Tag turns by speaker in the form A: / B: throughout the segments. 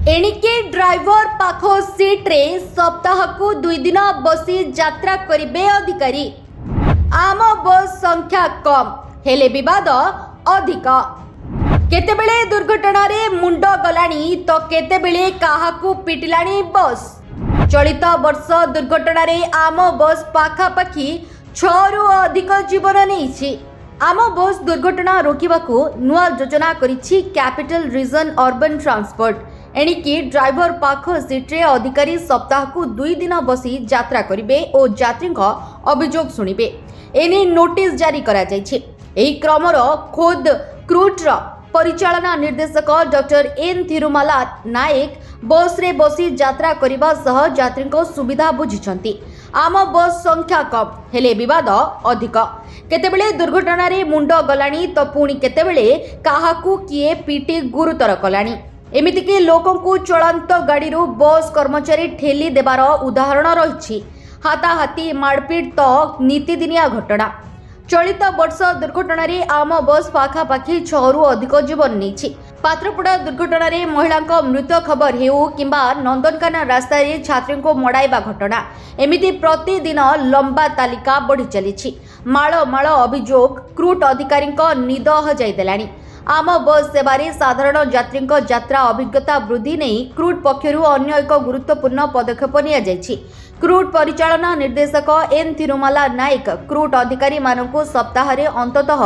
A: एणिके driver पाख seat रे सप्ताह को 2 दिन बसी यात्रा करिबे अधिकारी। आम बस संख्या कम हेले विवाद अधिक। केतेबेले दुर्घटना रे मुंड गलानी तो केतेबेले काहाकू पिटिलानी बस। चलित वर्ष दुर्घटना रे आम बस पाखापाखि 6 रु अधिक जीवन नेइछि। आम बस दुर्घटना रोकिबाकू नुआ योजना करिछि कैपिटल रीजन अर्बन ट्रांसपोर्ट। एणिकी ड्राइवर पाख सीट्रे अधिकारी सप्ताह को 2 दिन बसी यात्रा करिबे और यात्री अभियोग शुणिबे। एने नोटिस जारी करा जायछि। एही क्रमर खोद क्रूटर परिचालना निर्देशक डॉक्टर एन थिरुमाला नायक बस रे बसी यात्रा करिबा सह यात्री सुविधा बुझिछंती। आम बस संख्या कम हेले विवाद अधिक। केतेबेले दुर्घटना रे मुंड गलानी तो पुणी केतेबेले काहाकू किए पीटी गुरुतर कलानी। एमितिकी लोकंकु चलंत गाड़ीरू बस कर्मचारी ठेली देबार उदाहरण रही। हाथाहाथी मारपीट तो नीतिदिनिया घटना। चलित वर्ष दुर्घटना रे आम बस पाखापाखि 6 रु अधिक जीवन नहीं। पात्रपड़ा दुर्घटना रे महिला मृत खबर हेउ किंबा नंदनकाना रास्ता रे छात्री को मड़ाइबा घटना एमिति प्रतिदिन लंबा तालिका बढ़ी चली। माळ माळ अभियोग क्रूट अधिकारी निद हजाई देलानी। आम बस सेवारे साधारण यात्री यात्रा अभिज्ञता वृद्धि नहीं क्रूट पक्षरु अन्य एक गुरुत्वपूर्ण पदक्षेप निया जायछि। क्रूट परिचालना निर्देशक एन थिरुमाला नायक क्रूट अधिकारी मानकु सप्ताह रे अंततः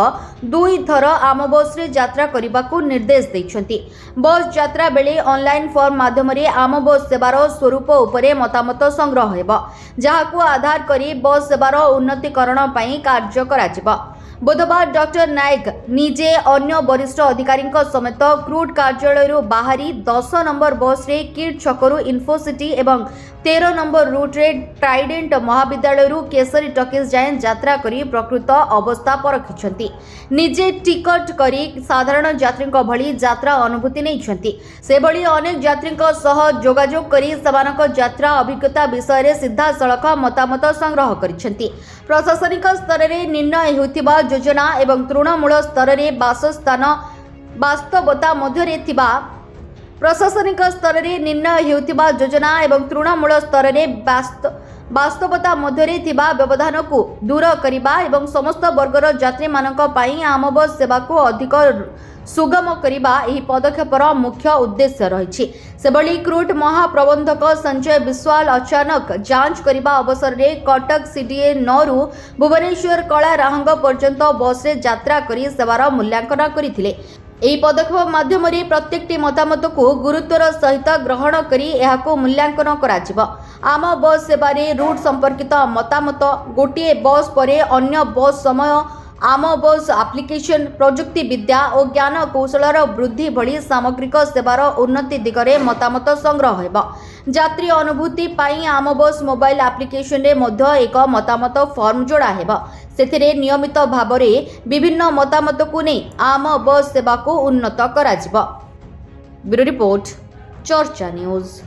A: 2 थर आम बस रे यात्रा करिबाकू निर्देश दैछंती। बस यात्रा बेले ऑनलाइन फॉर्म माध्यम रे आम बस सेवार स्वरूप उपरे मतामत संग्रह हेबो, जहाकू आधार करी बस सेवार उन्नतीकरण पई कार्य कराजिबो। बुधवार डॉक्टर नायक निजे अन्य वरिष्ठ अधिकारी समेत क्रूट कार्यालय बाहरी 10 नंबर बस रे किट छकरू इन्फोसिटी एवं 13 नंबर रूट रे ट्राइडेंट महाविद्यालय केसरी टकीज जाए यात्रा करी प्रकृत अवस्था परखिछंती। निजे टिकट करी साधारण यात्री भली यात्रा अनुभूति नैछंती। से भली अनेक यात्री सह जोगाजोग करी समानक यात्रा अभिज्ञता विषय रे सीधा सड़क मतामत संग्रह करिछंती। प्रशासनिक स्तर रे निर्णय हेउथिबा योजना एवं तृणमूल स्तर रे बासस्थान वास्तवता मध्यरे थिबा प्रशासनिक स्तर रे निर्णय हेउथिबा योजना एवं तृणमूल स्तर रे वास्तवता मध्यरे थिबा व्यवधान को दूर करिबा एवं समस्त वर्गर यात्री मानक पई आम बस सेवा को अधिक सुगम करिबा एही पदक्षेपर मुख्य उद्देश्य रही। सेबली क्रूट महाप्रबंधक संजय विश्वाल अचानक जांच करिबा अवसर रे कटक सीडीए 9 रु भुवनेश्वर कला राहंग पर्यंत बस रे यात्रा करी सेवार मूल्यांकन करिथिले। एही पदक्षेप माध्यम रे प्रत्येकटी मतामत को गुरुत्वर सहित ग्रहण करी एहाको मूल्यांकन कराजिबो। आम बस सेवारे रूट संपर्कित मतामत गोटे बस परे अन्य बस समय आम बस एप्लिकेशन प्रजुक्ति विद्या और ज्ञान कौशलर वृद्धि भली सामग्रिक सेवार उन्नति दिगरे मतामत संग्रह हेबो। यात्री अनुभूति पाई आम बस मोबाइल एप्लिकेशन रे मध्य एक मतामत फॉर्म जोड़ा हेबो। सेथिरे नियमित भाबरे विभिन्न मतामत को नै आम बस सेवा को उन्नत कराजिबो। ब्यूरो रिपोर्ट चर्चा न्यूज।